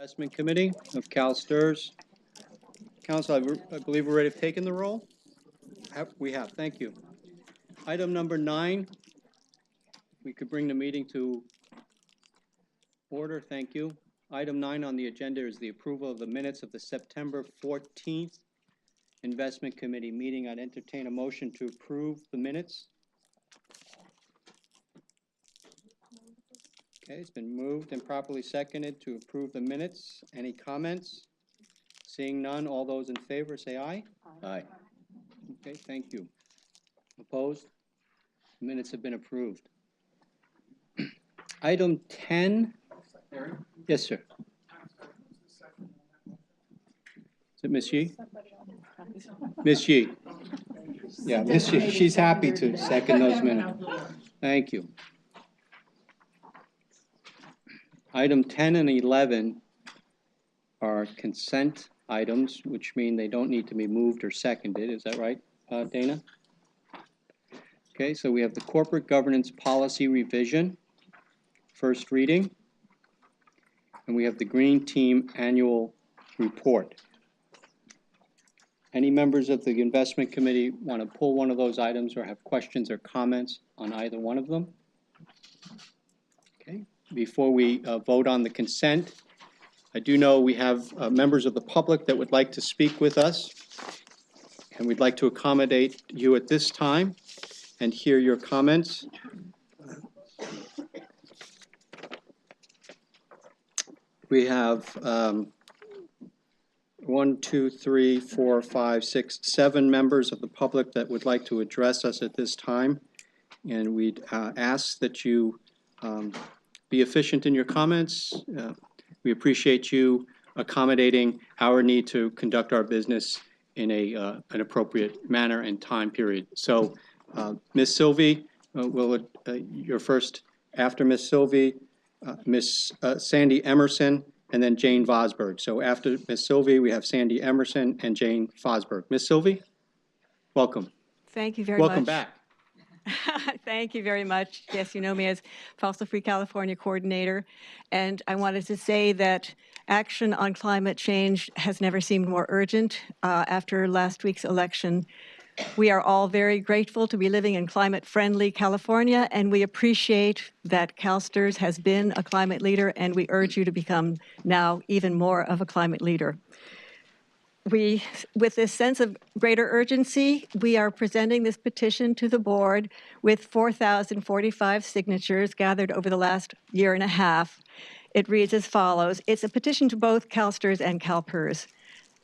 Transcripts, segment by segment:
Investment Committee of CalSTRS. Council, I believe we're ready to take in the roll? We have, thank you. Item number 9, we could bring the meeting to order, thank you. Item 9 on the agenda is the approval of the minutes of the September 14th Investment Committee meeting. I'd entertain a motion to approve the minutes. Okay, it's been moved and properly seconded to approve the minutes. Any comments? Seeing none, all those in favor say aye. Aye. Okay, thank you. Opposed? Minutes have been approved. Item 10. Yes, sir. Is it Ms. Yee? Ms. Yee. Yeah, Ms. Yee, she's happy to second those minutes. Thank you. Item 10 and 11 are consent items, which mean they don't need to be moved or seconded. Is that right, Dana? Okay, so we have the corporate governance policy revision, first reading, and we have the Green Team annual report. Any members of the investment committee want to pull one of those items or have questions or comments on either one of them? Okay, before we vote on the consent, I do know we have members of the public that would like to speak with us, and we'd like to accommodate you at this time and hear your comments. We have 1, 2, 3, 4, 5, 6, 7 members of the public that would like to address us at this time, and we'd ask that you be efficient in your comments. We appreciate you accommodating our need to conduct our business in an appropriate manner and time period. So, Ms. Sylvie, you're first after Ms. Sylvie, Ms. Sandy Emerson, and then Jane Vosberg. So after Ms. Sylvie, we have Sandy Emerson and Jane Vosberg. Ms. Sylvie, welcome. Thank you very much. Welcome back. Thank you very much. Yes, you know me as Fossil Free California Coordinator, and I wanted to say that action on climate change has never seemed more urgent after last week's election. We are all very grateful to be living in climate-friendly California, and we appreciate that CalSTRS has been a climate leader, and we urge you to become now even more of a climate leader. With this sense of greater urgency, we are presenting this petition to the board with 4,045 signatures gathered over the last year and a half. It reads as follows. It's a petition to both CalSTRS and CalPERS.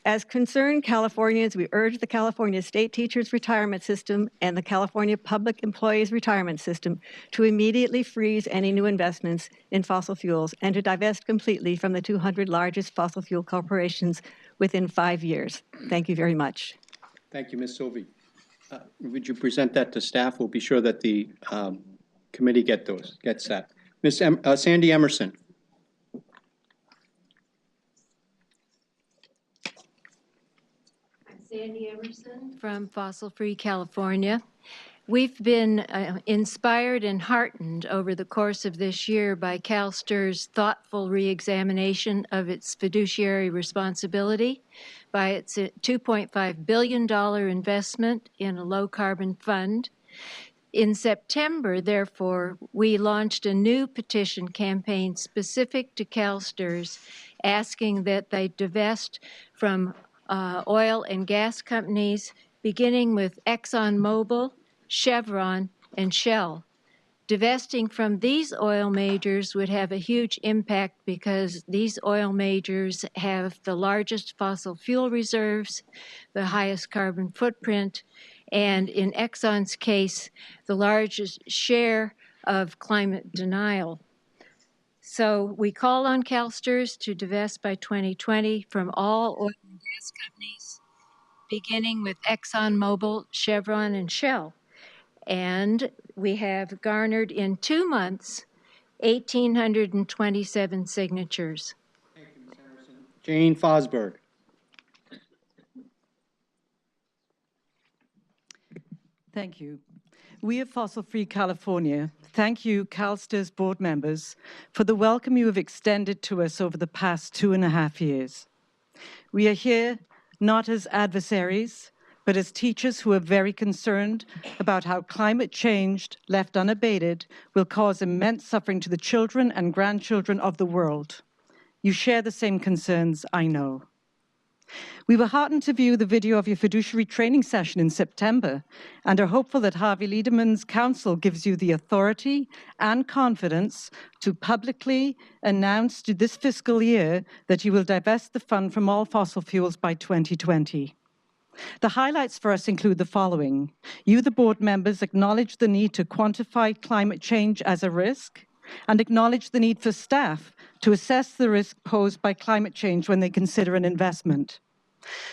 As concerned Californians, we urge the California State Teachers Retirement System and the California Public Employees Retirement System to immediately freeze any new investments in fossil fuels and to divest completely from the 200 largest fossil fuel corporations within 5 years. Thank you very much. Thank you, Ms. Sylvie. Would you present that to staff? We'll be sure that the committee gets that. Ms. Sandy Emerson. Sandy Emerson from Fossil Free California. We've been inspired and heartened over the course of this year by CalSTRS' thoughtful reexamination of its fiduciary responsibility, by its $2.5 billion investment in a low-carbon fund. In September, therefore, we launched a new petition campaign specific to CalSTRS, asking that they divest from oil and gas companies, beginning with ExxonMobil, Chevron, and Shell. Divesting from these oil majors would have a huge impact because these oil majors have the largest fossil fuel reserves, the highest carbon footprint, and in Exxon's case, the largest share of climate denial. So we call on CalSTRS to divest by 2020 from all oil and gas companies, beginning with ExxonMobil, Chevron, and Shell. And we have garnered in 2 months 1,827 signatures. Thank you, Ms. Emerson. Jane Vosberg. Thank you. We of Fossil Free California thank you, CalSTRS board members, for the welcome you have extended to us over the past 2.5 years. We are here not as adversaries, but as teachers who are very concerned about how climate change, left unabated, will cause immense suffering to the children and grandchildren of the world. You share the same concerns, I know. We were heartened to view the video of your fiduciary training session in September and are hopeful that Harvey Lederman's counsel gives you the authority and confidence to publicly announce to this fiscal year that you will divest the fund from all fossil fuels by 2020. The highlights for us include the following. You, the board members, acknowledge the need to quantify climate change as a risk and acknowledge the need for staff to assess the risk posed by climate change when they consider an investment.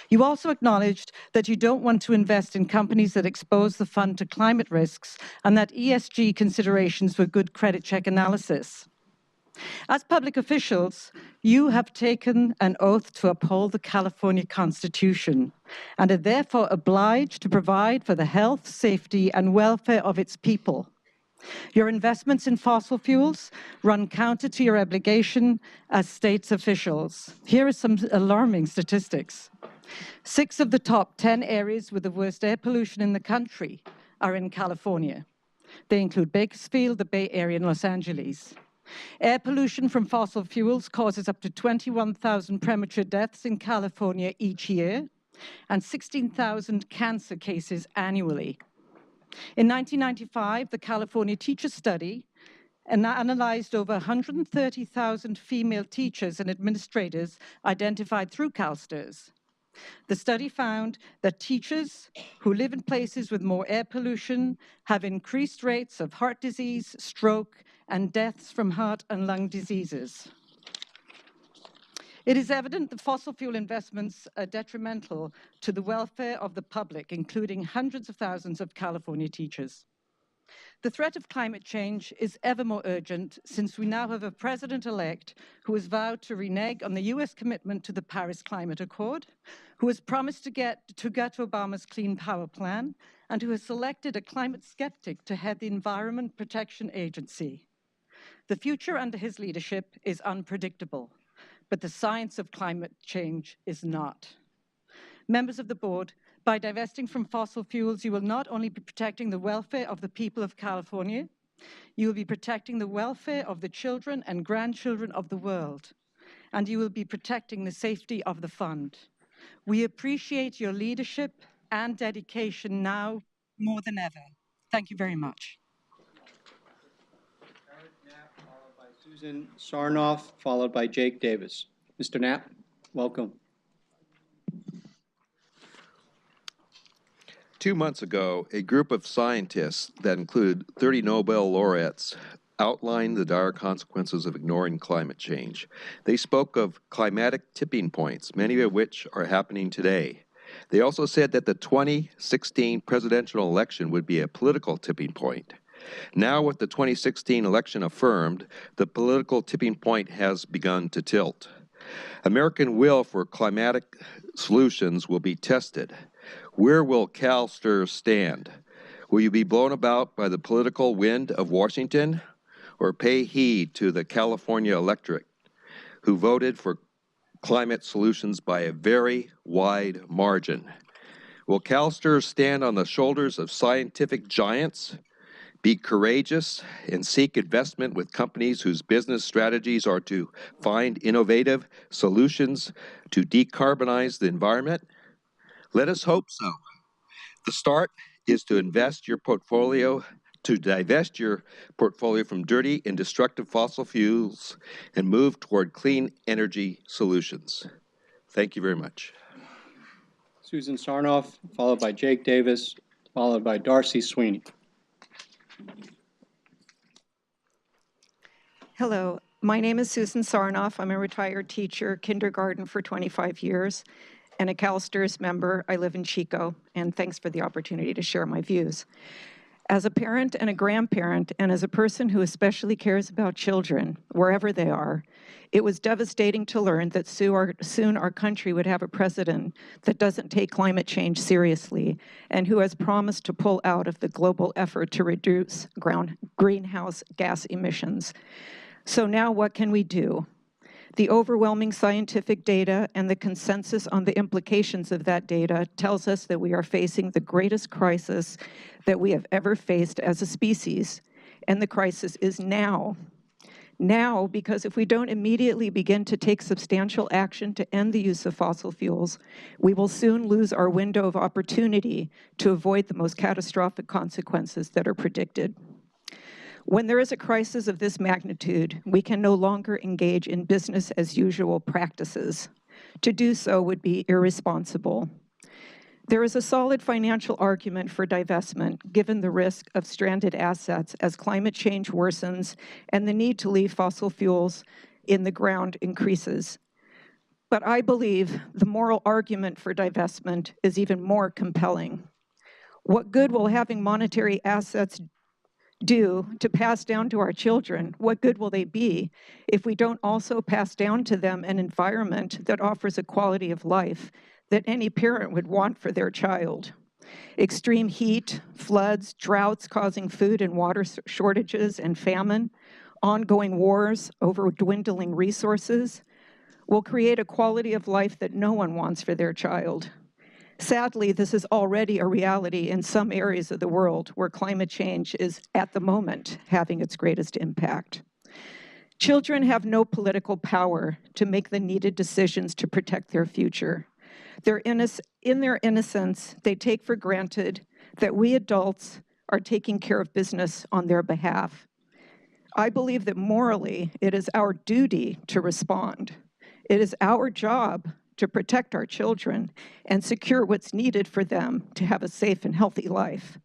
You also acknowledged that you don't want to invest in companies that expose the fund to climate risks and that ESG considerations were good credit check analysis. As public officials, you have taken an oath to uphold the California Constitution and are therefore obliged to provide for the health, safety, and welfare of its people. Your investments in fossil fuels run counter to your obligation as states officials. Here are some alarming statistics. 6 of the top 10 areas with the worst air pollution in the country are in California. They include Bakersfield, the Bay Area, and Los Angeles. Air pollution from fossil fuels causes up to 21,000 premature deaths in California each year and 16,000 cancer cases annually. In 1995, the California Teacher Study analyzed over 130,000 female teachers and administrators identified through CalSTRS. The study found that teachers who live in places with more air pollution have increased rates of heart disease, stroke, and deaths from heart and lung diseases. It is evident that fossil fuel investments are detrimental to the welfare of the public, including hundreds of thousands of California teachers. The threat of climate change is ever more urgent since we now have a president-elect who has vowed to renege on the US commitment to the Paris Climate Accord, who has promised to gut Obama's Clean Power Plan, and who has selected a climate skeptic to head the Environment Protection Agency. The future under his leadership is unpredictable, but the science of climate change is not. Members of the board, by divesting from fossil fuels, you will not only be protecting the welfare of the people of California, you will be protecting the welfare of the children and grandchildren of the world, and you will be protecting the safety of the fund. We appreciate your leadership and dedication now more than ever. Thank you very much. Eric Knapp, followed by Susan Sarnoff, followed by Jake Davis. Mr. Knapp, welcome. 2 months ago, a group of scientists that included 30 Nobel laureates outlined the dire consequences of ignoring climate change. They spoke of climatic tipping points, many of which are happening today. They also said that the 2016 presidential election would be a political tipping point. Now, with the 2016 election affirmed, the political tipping point has begun to tilt. American will for climatic solutions will be tested. Where will CalSTRS stand? Will you be blown about by the political wind of Washington, or pay heed to the California electorate who voted for climate solutions by a very wide margin? Will CalSTRS stand on the shoulders of scientific giants, be courageous, and seek investment with companies whose business strategies are to find innovative solutions to decarbonize the environment? Let us hope so. The start is to divest your portfolio from dirty and destructive fossil fuels and move toward clean energy solutions. Thank you very much. Susan Sarnoff, followed by Jake Davis, followed by Darcy Sweeney. Hello, my name is Susan Sarnoff. I'm a retired teacher, kindergarten for 25 years, and a CalSTRS member. I live in Chico, and thanks for the opportunity to share my views. As a parent and a grandparent, and as a person who especially cares about children, wherever they are, it was devastating to learn that soon our country would have a president that doesn't take climate change seriously and who has promised to pull out of the global effort to reduce greenhouse gas emissions. So now what can we do? The overwhelming scientific data and the consensus on the implications of that data tells us that we are facing the greatest crisis that we have ever faced as a species. And the crisis is now. Now, because if we don't immediately begin to take substantial action to end the use of fossil fuels, we will soon lose our window of opportunity to avoid the most catastrophic consequences that are predicted. When there is a crisis of this magnitude, we can no longer engage in business as usual practices. To do so would be irresponsible. There is a solid financial argument for divestment, given the risk of stranded assets as climate change worsens and the need to leave fossil fuels in the ground increases. But I believe the moral argument for divestment is even more compelling. What good will having monetary assets do to pass down to our children? What good will they be if we don't also pass down to them an environment that offers a quality of life that any parent would want for their child? Extreme heat, floods, droughts causing food and water shortages and famine, ongoing wars over dwindling resources will create a quality of life that no one wants for their child. Sadly, this is already a reality in some areas of the world where climate change is, at the moment, having its greatest impact. Children have no political power to make the needed decisions to protect their future. In their innocence, they take for granted that we adults are taking care of business on their behalf. I believe that morally, it is our duty to respond. It is our job to protect our children and secure what's needed for them to have a safe and healthy life.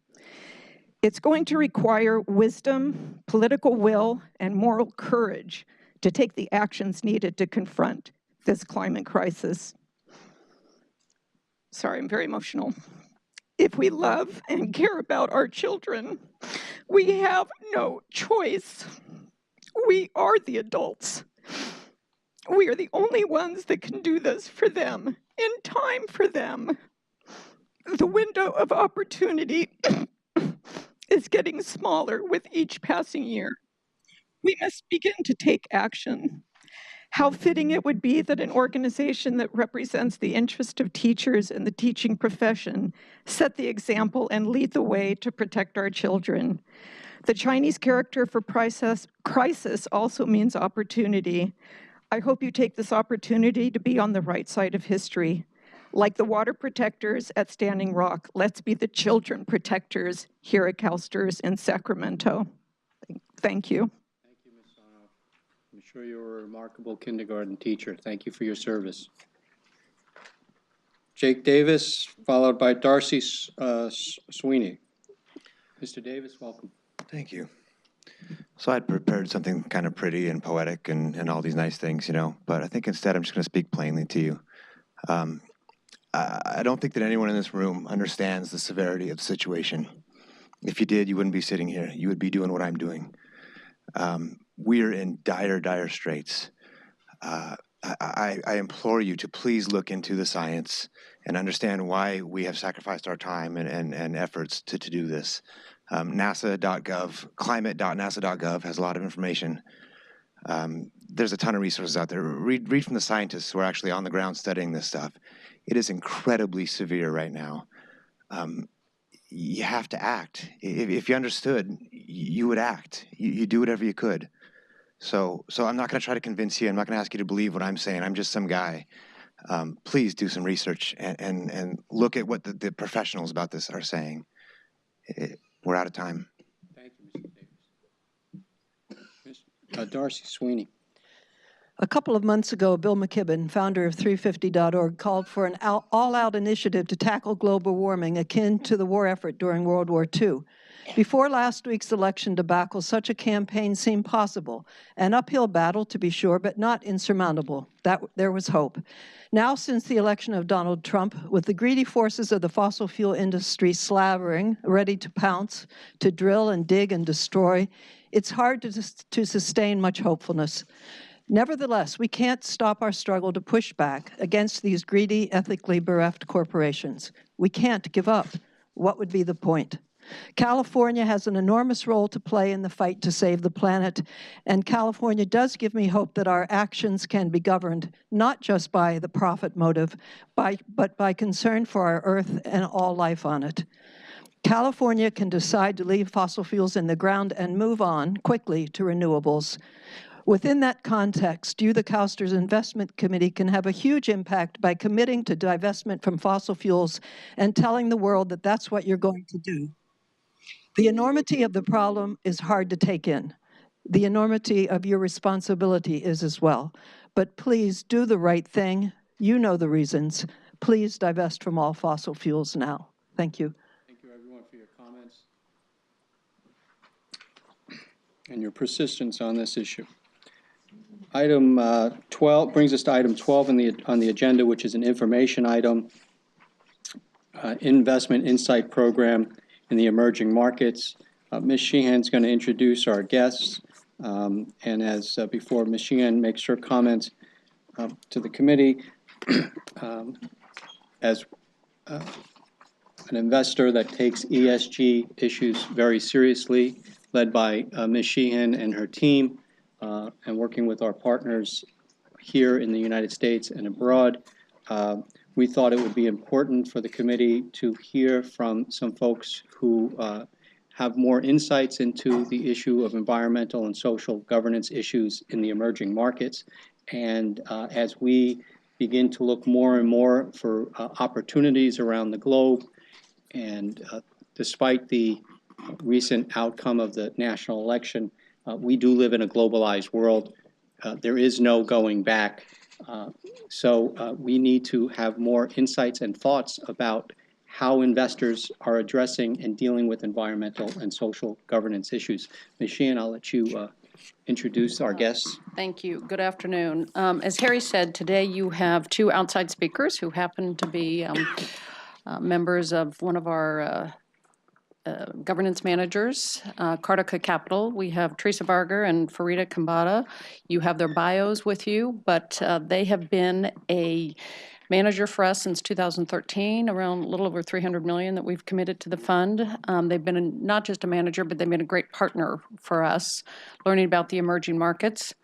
It's going to require wisdom, political will, and moral courage to take the actions needed to confront this climate crisis. Sorry, I'm very emotional. If we love and care about our children, we have no choice. We are the adults. We are the only ones that can do this for them, in time for them. The window of opportunity is getting smaller with each passing year. We must begin to take action. How fitting it would be that an organization that represents the interest of teachers and the teaching profession set the example and lead the way to protect our children. The Chinese character for crisis also means opportunity. I hope you take this opportunity to be on the right side of history. Like the water protectors at Standing Rock, let's be the children protectors here at CalSTRS in Sacramento. Thank you. Thank you, Ms. Sarnoff. I'm sure you're a remarkable kindergarten teacher. Thank you for your service. Jake Davis, followed by Darcy Sweeney. Mr. Davis, welcome. Thank you. So I'd prepared something kind of pretty and poetic and all these nice things, you know, but I think instead I'm just going to speak plainly to you. I don't think that anyone in this room understands the severity of the situation. If you did, you wouldn't be sitting here. You would be doing what I'm doing. We're in dire straits. I implore you to please look into the science and understand why we have sacrificed our time and efforts to do this. NASA.gov, climate.nasa.gov has a lot of information. There's a ton of resources out there. Read from the scientists who are actually on the ground studying this stuff. It is incredibly severe right now. You have to act. If you understood, you would act. You do whatever you could. So I'm not going to try to convince you. I'm not going to ask you to believe what I'm saying. I'm just some guy. Please do some research and look at what the professionals about this are saying. We're out of time. Thank you, Mr. Davis. Darcy Sweeney. A couple of months ago, Bill McKibben, founder of 350.org, called for an all-out initiative to tackle global warming akin to the war effort during World War II. Before last week's election debacle, such a campaign seemed possible. An uphill battle, to be sure, but not insurmountable. There was hope. Now, since the election of Donald Trump, with the greedy forces of the fossil fuel industry slavering, ready to pounce, to drill and dig and destroy, it's hard to sustain much hopefulness. Nevertheless, we can't stop our struggle to push back against these greedy, ethically bereft corporations. We can't give up. What would be the point? California has an enormous role to play in the fight to save the planet, and California does give me hope that our actions can be governed not just by the profit motive, but by concern for our Earth and all life on it. California can decide to leave fossil fuels in the ground and move on quickly to renewables. Within that context, you, the CalSTRS Investment Committee, can have a huge impact by committing to divestment from fossil fuels and telling the world that that's what you're going to do. The enormity of the problem is hard to take in. The enormity of your responsibility is as well. But please do the right thing. You know the reasons. Please divest from all fossil fuels now. Thank you. Thank you, everyone, for your comments and your persistence on this issue. Item 12 brings us to item 12 on the agenda, which is an information item, Investment Insight Program in the emerging markets. Ms. Sheehan's going to introduce our guests, and as before Ms. Sheehan makes her comments to the committee, as an investor that takes ESG issues very seriously, led by Ms. Sheehan and her team, and working with our partners here in the United States and abroad, we thought it would be important for the committee to hear from some folks who have more insights into the issue of environmental and social governance issues in the emerging markets. And as we begin to look more and more for opportunities around the globe, and despite the recent outcome of the national election, we do live in a globalized world. There is no going back. So we need to have more insights and thoughts about how investors are addressing and dealing with environmental and social governance issues. Ms. Sheehan, I'll let you introduce our guests. Thank you. Good afternoon. As Harry said, today you have two outside speakers who happen to be members of one of our governance managers, Kartika Capital. We have Teresa Barger and Farida Kambata. You have their bios with you, but they have been a manager for us since 2013, around a little over $300 million that we've committed to the fund. They've been not just a manager, but they've been a great partner for us, learning about the emerging markets.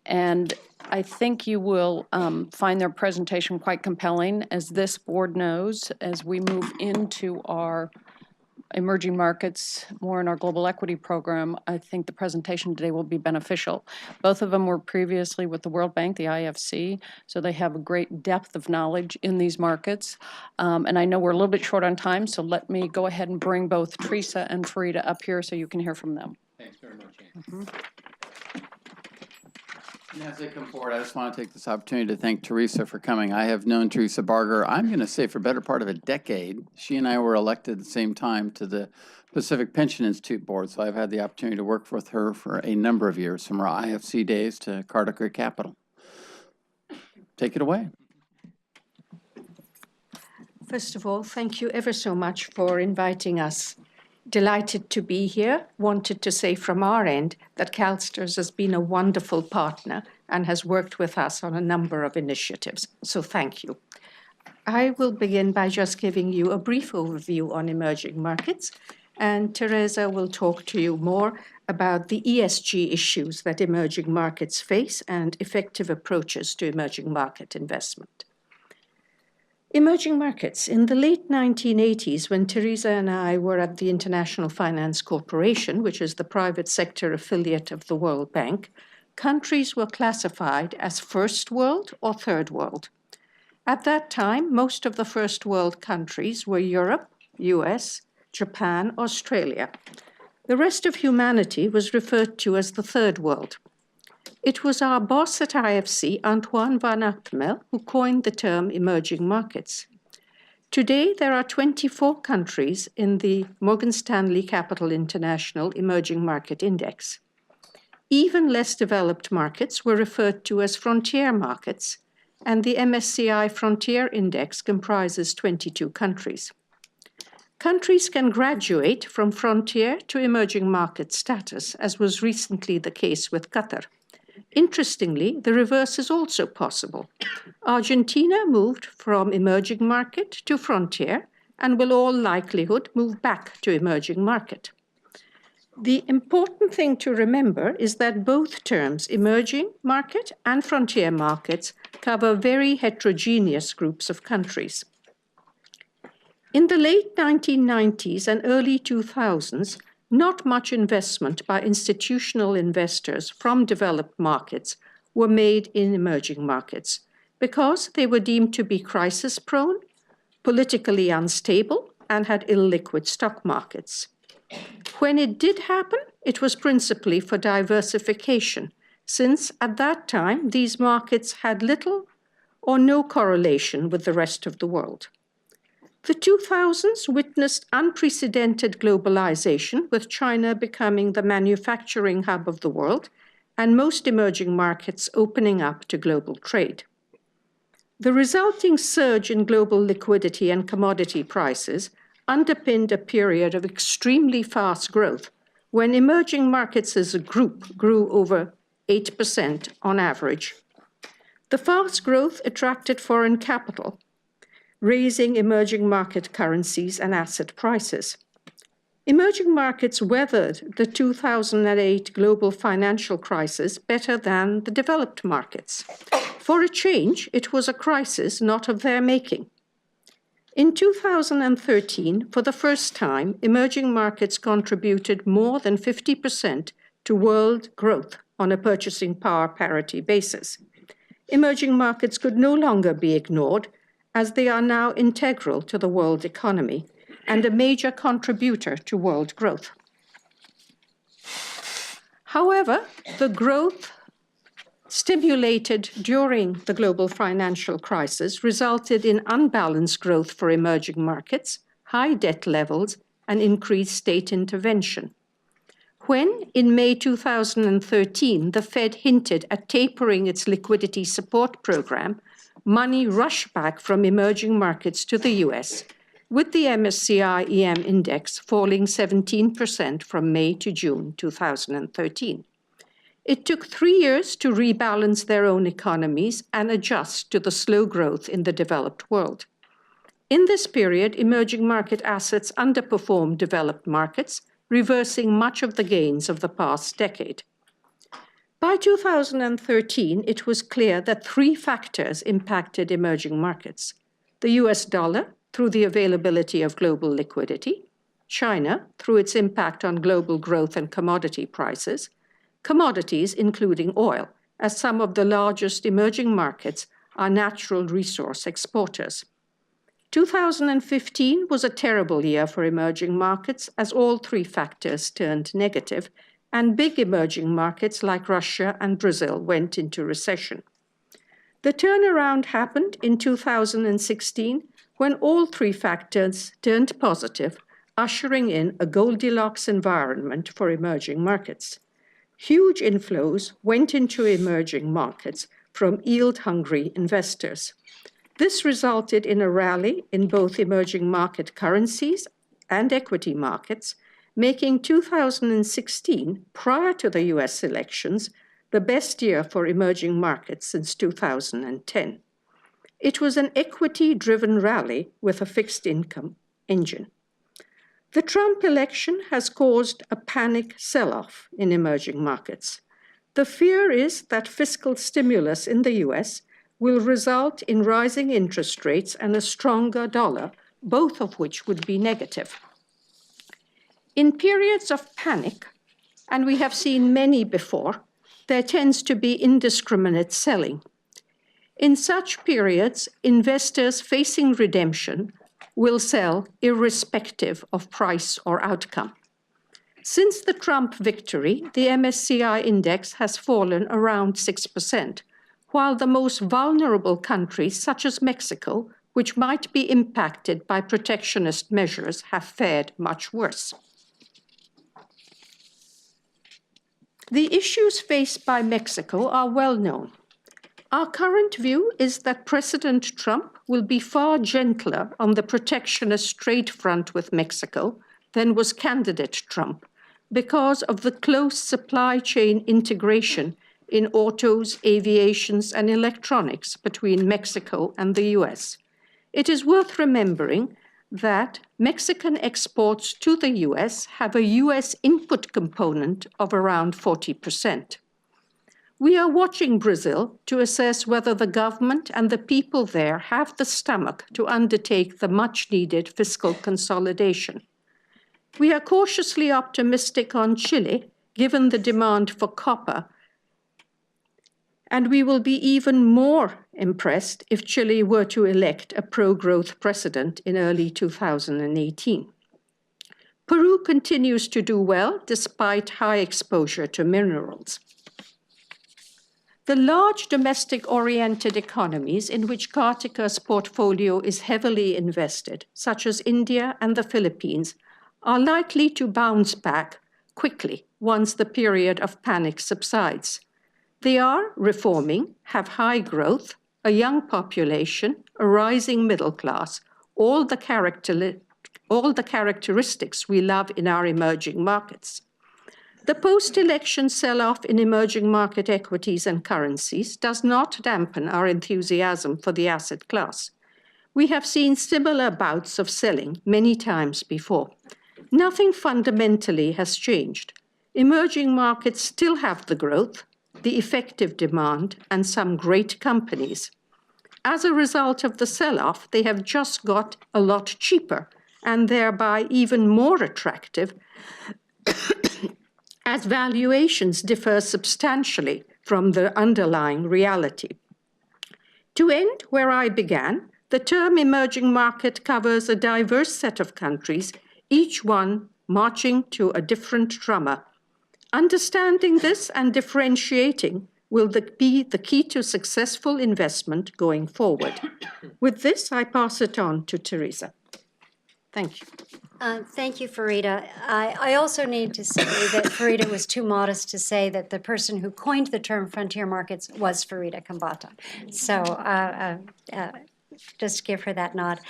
And I think you will find their presentation quite compelling. As this board knows, as we move into our emerging markets, more in our global equity program, I think the presentation today will be beneficial. Both of them were previously with the World Bank, the IFC, so they have a great depth of knowledge in these markets. And I know we're a little bit short on time, so let me go ahead and bring both Teresa and Farida up here so you can hear from them. Thanks very much, Anne. Mm-hmm. And as they come forward, I just want to take this opportunity to thank Teresa for coming. I have known Teresa Barger, I'm going to say, for a better part of a decade. She and I were elected at the same time to the Pacific Pension Institute Board, so I've had the opportunity to work with her for a number of years, from our IFC days to Kartika Capital. Take it away. First of all, thank you ever so much for inviting us. Delighted to be here. Wanted to say from our end that CalSTRS has been a wonderful partner and has worked with us on a number of initiatives. So thank you. I will begin by just giving you a brief overview on emerging markets, and Teresa will talk to you more about the ESG issues that emerging markets face and effective approaches to emerging market investment. Emerging markets. In the late 1980s, when Teresa and I were at the International Finance Corporation, which is the private sector affiliate of the World Bank, countries were classified as first world or third world. At that time, most of the first world countries were Europe, US, Japan, Australia. The rest of humanity was referred to as the third world. It was our boss at IFC, Antoine van Atmel, who coined the term emerging markets. Today, there are 24 countries in the Morgan Stanley Capital International Emerging Market Index. Even less developed markets were referred to as frontier markets, and the MSCI Frontier Index comprises 22 countries. Countries can graduate from frontier to emerging market status, as was recently the case with Qatar. Interestingly, the reverse is also possible. Argentina moved from emerging market to frontier and will all likelihood move back to emerging market. The important thing to remember is that both terms, emerging market and frontier markets, cover very heterogeneous groups of countries. In the late 1990s and early 2000s, not much investment by institutional investors from developed markets were made in emerging markets because they were deemed to be crisis-prone, politically unstable, and had illiquid stock markets. When it did happen, it was principally for diversification, since at that time these markets had little or no correlation with the rest of the world. The 2000s witnessed unprecedented globalization, with China becoming the manufacturing hub of the world and most emerging markets opening up to global trade. The resulting surge in global liquidity and commodity prices underpinned a period of extremely fast growth when emerging markets as a group grew over 8% on average. The fast growth attracted foreign capital, raising emerging market currencies and asset prices. Emerging markets weathered the 2008 global financial crisis better than the developed markets. For a change, it was a crisis not of their making. In 2013, for the first time, emerging markets contributed more than 50% to world growth on a purchasing power parity basis. Emerging markets could no longer be ignored, as they are now integral to the world economy and a major contributor to world growth. However, the growth stimulated during the global financial crisis resulted in unbalanced growth for emerging markets, high debt levels, and increased state intervention. When, in May 2013, the Fed hinted at tapering its liquidity support program, money rushed back from emerging markets to the US, with the MSCI EM index falling 17% from May to June 2013. It took 3 years to rebalance their own economies and adjust to the slow growth in the developed world. In this period, emerging market assets underperformed developed markets, reversing much of the gains of the past decade. By 2013, it was clear that 3 factors impacted emerging markets: the US dollar, through the availability of global liquidity; China, through its impact on global growth and commodity prices; commodities, including oil, as some of the largest emerging markets are natural resource exporters. 2015 was a terrible year for emerging markets, as all 3 factors turned negative, and big emerging markets like Russia and Brazil went into recession. The turnaround happened in 2016 when all 3 factors turned positive, ushering in a Goldilocks environment for emerging markets. Huge inflows went into emerging markets from yield-hungry investors. This resulted in a rally in both emerging market currencies and equity markets, making 2016, prior to the US elections, the best year for emerging markets since 2010. It was an equity-driven rally with a fixed income engine. The Trump election has caused a panic sell-off in emerging markets. The fear is that fiscal stimulus in the US will result in rising interest rates and a stronger dollar, both of which would be negative. In periods of panic, and we have seen many before, there tends to be indiscriminate selling. In such periods, investors facing redemption will sell irrespective of price or outcome. Since the Trump victory, the MSCI index has fallen around 6%, while the most vulnerable countries, such as Mexico, which might be impacted by protectionist measures, have fared much worse. The issues faced by Mexico are well known. Our current view is that President Trump will be far gentler on the protectionist trade front with Mexico than was candidate Trump, because of the close supply chain integration in autos, aviations, and electronics between Mexico and the US. It is worth remembering that Mexican exports to the US have a US input component of around 40%. We are watching Brazil to assess whether the government and the people there have the stomach to undertake the much-needed fiscal consolidation. We are cautiously optimistic on Chile, given the demand for copper, and we will be even more impressed if Chile were to elect a pro-growth president in early 2018. Peru continues to do well despite high exposure to minerals. The large domestic-oriented economies in which Kartika's portfolio is heavily invested, such as India and the Philippines, are likely to bounce back quickly once the period of panic subsides. They are reforming, have high growth, a young population, a rising middle class, all the characteristics we love in our emerging markets. The post-election sell-off in emerging market equities and currencies does not dampen our enthusiasm for the asset class. We have seen similar bouts of selling many times before. Nothing fundamentally has changed. Emerging markets still have the growth, the effective demand, and some great companies. As a result of the sell-off, they have just got a lot cheaper and thereby even more attractive as valuations differ substantially from the underlying reality. To end where I began, the term emerging market covers a diverse set of countries, each one marching to a different drummer. Understanding this and differentiating will be the key to successful investment going forward. With this, I pass it on to Teresa. Thank you. Thank you, Farida. I also need to say that Farida was too modest to say that the person who coined the term frontier markets was Farida Kambata. So just give her that nod.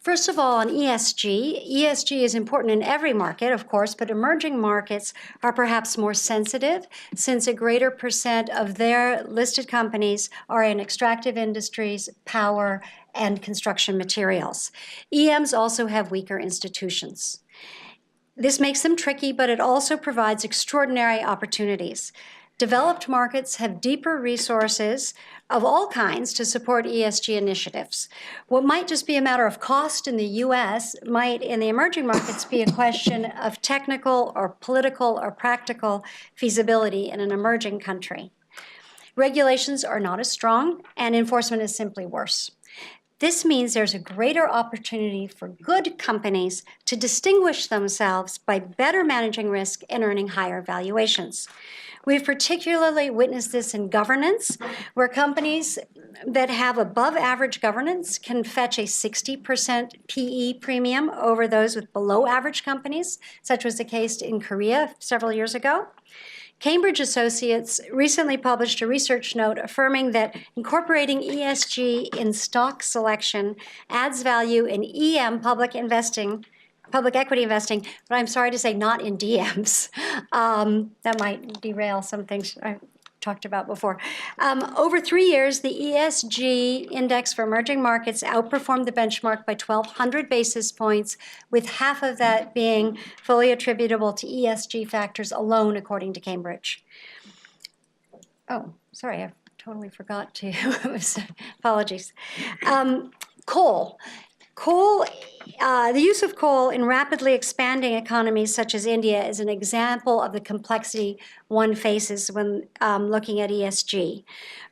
First of all, on ESG is important in every market, of course, but emerging markets are perhaps more sensitive since a greater percent of their listed companies are in extractive industries, power, and construction materials. EMs also have weaker institutions. This makes them tricky, but it also provides extraordinary opportunities. Developed markets have deeper resources of all kinds to support ESG initiatives. What might just be a matter of cost in the US might, in the emerging markets, be a question of technical or political or practical feasibility in an emerging country. Regulations are not as strong, and enforcement is simply worse. This means there's a greater opportunity for good companies to distinguish themselves by better managing risk and earning higher valuations. We've particularly witnessed this in governance, where companies that have above average governance can fetch a 60% PE premium over those with below average companies, such was the case in Korea several years ago. Cambridge Associates recently published a research note affirming that incorporating ESG in stock selection adds value in EM public equity investing, but I'm sorry to say not in DMs. That might derail some things I talked about before. Over 3 years, the ESG index for emerging markets outperformed the benchmark by 1,200 basis points, with half of that being fully attributable to ESG factors alone, according to Cambridge. Oh, sorry, I totally forgot to. Apologies. Coal. The use of coal in rapidly expanding economies such as India is an example of the complexity one faces when looking at ESG.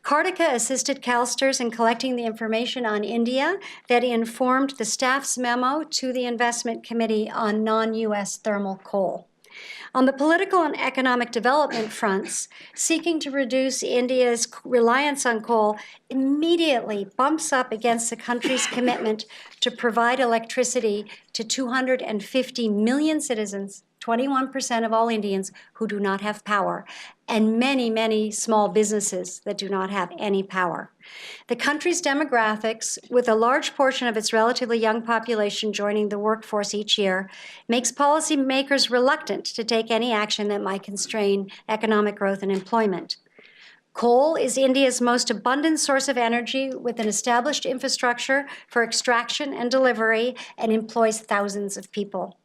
Kartika assisted CalSTRS in collecting the information on India that informed the staff's memo to the Investment Committee on non-US thermal coal. On the political and economic development fronts, seeking to reduce India's reliance on coal immediately bumps up against the country's commitment to provide electricity to 250 million citizens, 21% of all Indians who do not have power, and many, many small businesses that do not have any power. The country's demographics, with a large portion of its relatively young population joining the workforce each year, makes policymakers reluctant to take any action that might constrain economic growth and employment. Coal is India's most abundant source of energy with an established infrastructure for extraction and delivery and employs thousands of people.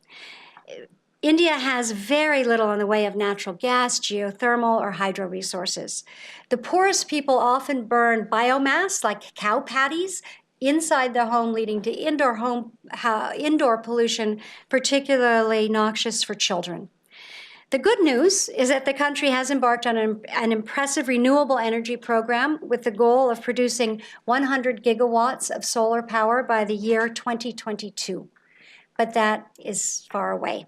India has very little in the way of natural gas, geothermal, or hydro resources. The poorest people often burn biomass like cow patties inside the home, leading to indoor pollution, particularly noxious for children. The good news is that the country has embarked on an impressive renewable energy program with the goal of producing 100 gigawatts of solar power by the year 2022. But that is far away.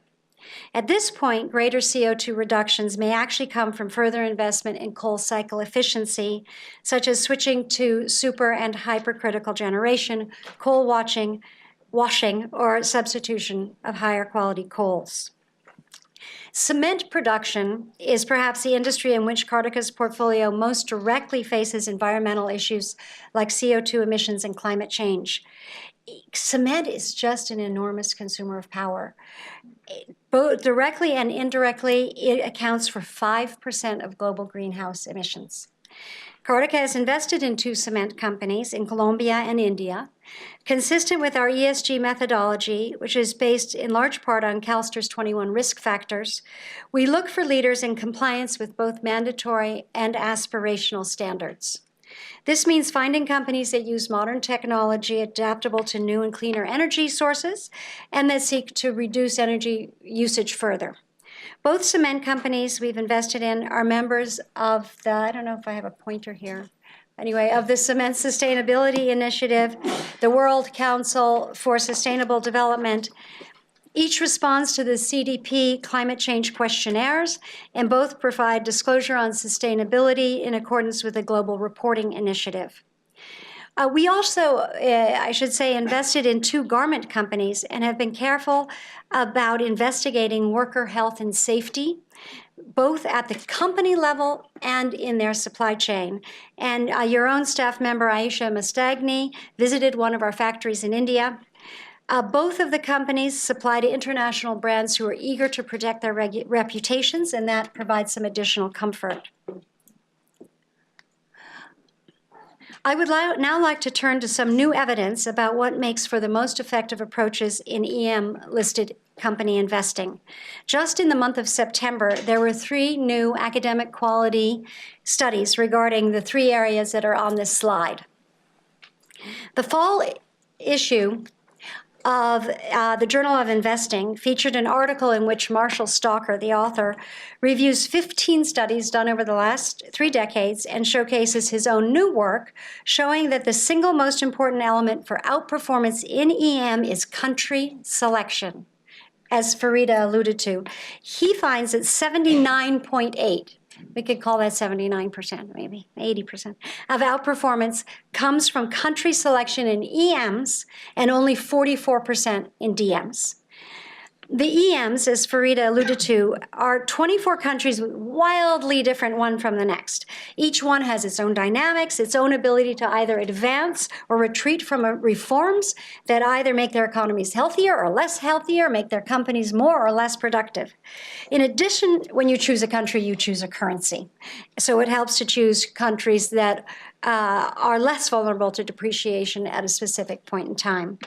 At this point, greater CO2 reductions may actually come from further investment in coal cycle efficiency, such as switching to super and hypercritical generation, coal washing, or substitution of higher quality coals. Cement production is perhaps the industry in which Kartika's portfolio most directly faces environmental issues like CO2 emissions and climate change. Cement is just an enormous consumer of power. Both directly and indirectly, it accounts for 5% of global greenhouse emissions. Kartika has invested in 2 cement companies in Colombia and India. Consistent with our ESG methodology, which is based in large part on CalSTRS 21 risk factors, we look for leaders in compliance with both mandatory and aspirational standards. This means finding companies that use modern technology adaptable to new and cleaner energy sources and that seek to reduce energy usage further. Both cement companies we've invested in are members of the, I don't know if I have a pointer here, anyway, of the Cement Sustainability Initiative, the World Council for Sustainable Development. Each responds to the CDP climate change questionnaires, and both provide disclosure on sustainability in accordance with the Global Reporting Initiative. We also, I should say, invested in 2 garment companies and have been careful about investigating worker health and safety, both at the company level and in their supply chain. And your own staff member, Aisha Mastagni, visited one of our factories in India. Both of the companies supply to international brands who are eager to protect their reputations, and that provides some additional comfort. I would now like to turn to some new evidence about what makes for the most effective approaches in EM-listed company investing. Just in the month of September, there were 3 new academic quality studies regarding the 3 areas that are on this slide. The fall issue of the Journal of Investing featured an article in which Marshall Stalker, the author, reviews 15 studies done over the last 3 decades and showcases his own new work showing that the single most important element for outperformance in EM is country selection. As Farida alluded to, he finds that 79.8, we could call that 79%, maybe 80%, of outperformance comes from country selection in EMs and only 44% in DMs. The EMs, as Farida alluded to, are 24 countries wildly different one from the next. Each one has its own dynamics, its own ability to either advance or retreat from reforms that either make their economies healthier or less healthier, make their companies more or less productive. In addition, when you choose a country, you choose a currency. So it helps to choose countries that are less vulnerable to depreciation at a specific point in time.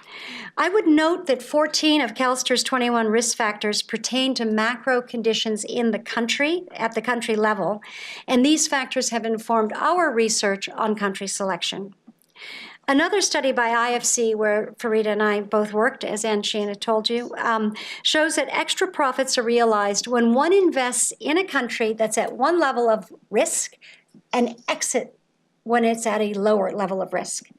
I would note that 14 of CalSTRS 21 risk factors pertain to macro conditions in the country, at the country level, and these factors have informed our research on country selection. Another study by IFC, where Farida and I both worked, as Anshina told you, shows that extra profits are realized when one invests in a country that's at one level of risk and exit when it's at a lower level of risk.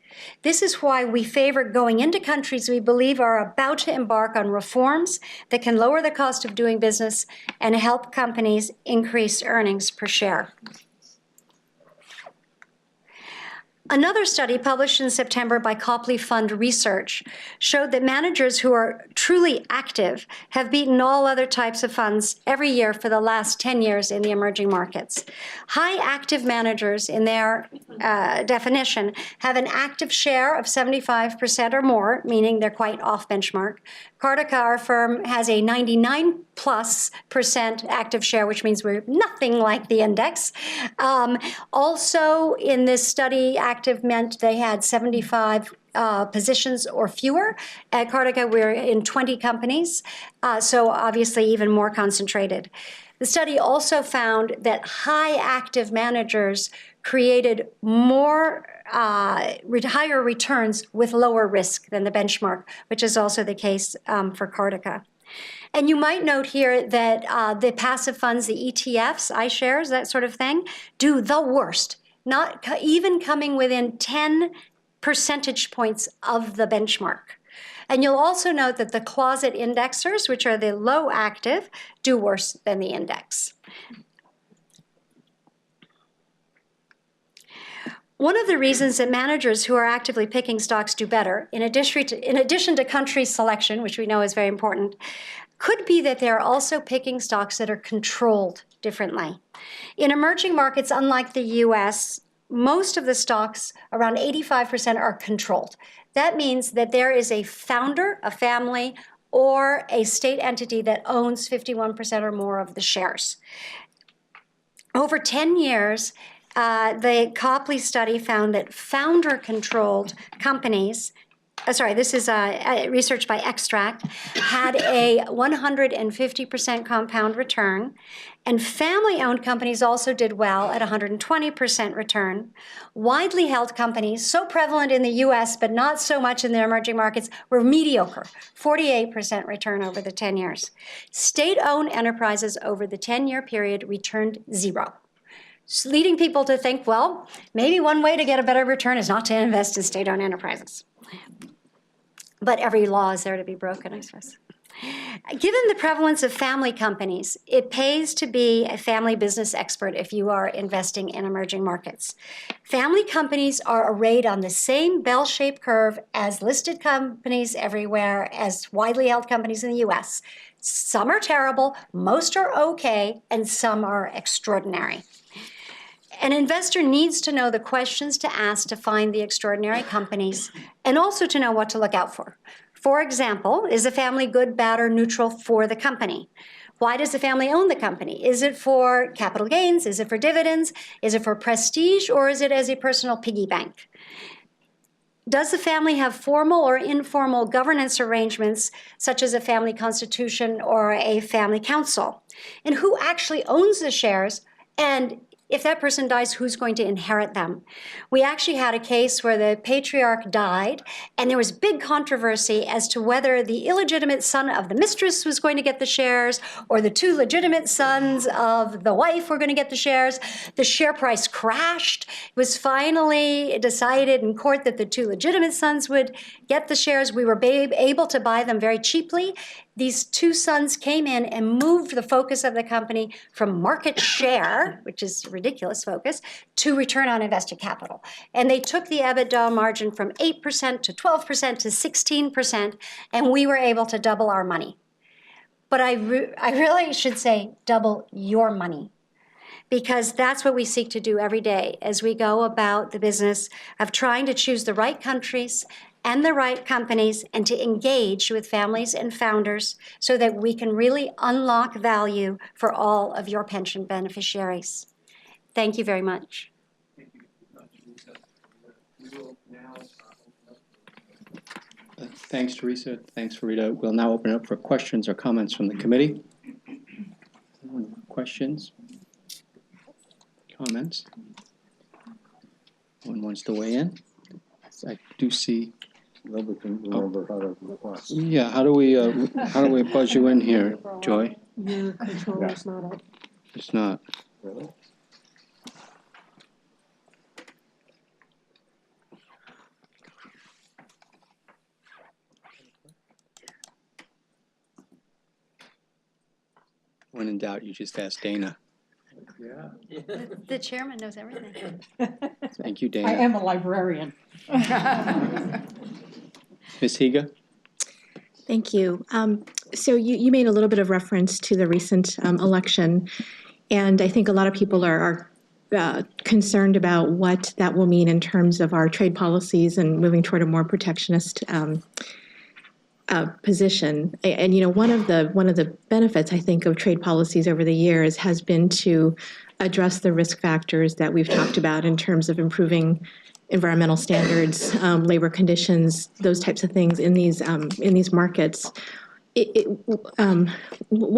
This is why we favor going into countries we believe are about to embark on reforms that can lower the cost of doing business and help companies increase earnings per share. Another study published in September by Copley Fund Research showed that managers who are truly active have beaten all other types of funds every year for the last 10 years in the emerging markets. High active managers, in their definition, have an active share of 75% or more, meaning they're quite off benchmark. Cardica, our firm, has a 99+% active share, which means we're nothing like the index. Also, in this study, active meant they had 75 positions or fewer. At Cardica, we're in 20 companies, so obviously even more concentrated. The study also found that high active managers created more higher returns with lower risk than the benchmark, which is also the case for Cardica. And you might note here that the passive funds, the ETFs, iShares, that sort of thing, do the worst, not even coming within 10 percentage points of the benchmark. And you'll also note that the closet indexers, which are the low active, do worse than the index. One of the reasons that managers who are actively picking stocks do better, in addition to country selection, which we know is very important, could be that they're also picking stocks that are controlled differently. In emerging markets, unlike the US, most of the stocks, around 85%, are controlled. That means that there is a founder, a family, or a state entity that owns 51% or more of the shares. Over 10 years, the Copley study found that founder-controlled companies, this is research by Extract, had a 150% compound return, and family-owned companies also did well at 120% return. Widely held companies, so prevalent in the US but not so much in the emerging markets, were mediocre, 48% return over the 10 years. State-owned enterprises over the 10-year period returned 0. Leading people to think, well, maybe one way to get a better return is not to invest in state-owned enterprises. But every law is there to be broken, I suppose. Given the prevalence of family companies, it pays to be a family business expert if you are investing in emerging markets. Family companies are arrayed on the same bell-shaped curve as listed companies everywhere, as widely held companies in the US. Some are terrible, most are okay, and some are extraordinary. An investor needs to know the questions to ask to find the extraordinary companies and also to know what to look out for. For example, is the family good, bad, or neutral for the company? Why does the family own the company? Is it for capital gains? Is it for dividends? Is it for prestige? Or is it as a personal piggy bank? Does the family have formal or informal governance arrangements, such as a family constitution or a family council? And who actually owns the shares? And if that person dies, who's going to inherit them? We actually had a case where the patriarch died, and there was big controversy as to whether the illegitimate son of the mistress was going to get the shares or the two legitimate sons of the wife were going to get the shares. The share price crashed. It was finally decided in court that the two legitimate sons would get the shares. We were able to buy them very cheaply. These two sons came in and moved the focus of the company from market share, which is a ridiculous focus, to return on invested capital. And they took the EBITDA margin from 8% to 12% to 16%, and we were able to double our money. But I really should say double your money, because that's what we seek to do every day as we go about the business of trying to choose the right countries and the right companies and to engage with families and founders so that we can really unlock value for all of your pension beneficiaries. Thank you very much. Thank you, Teresa. We will now thanks, Teresa. Thanks, Farida. We'll now open it up for questions or comments from the committee. Questions? Comments? Anyone wants to weigh in? I do see. Nobody can remember how to request. Yeah, how do we buzz you in here, Joy? Your control is not up. It's not. Really? When in doubt, you just ask Dana. Yeah. The chairman knows everything. Thank you, I Dana. am a librarian. Ms. Higa? Thank you. So you made a little bit of reference to the recent election, and I think a lot of people are concerned about what that will mean in terms of our trade policies and moving toward a more protectionist position. And you know, one of the benefits I think of trade policies over the years has been to address the risk factors that we've talked about in terms of improving environmental standards, labor conditions, those types of things in these markets. How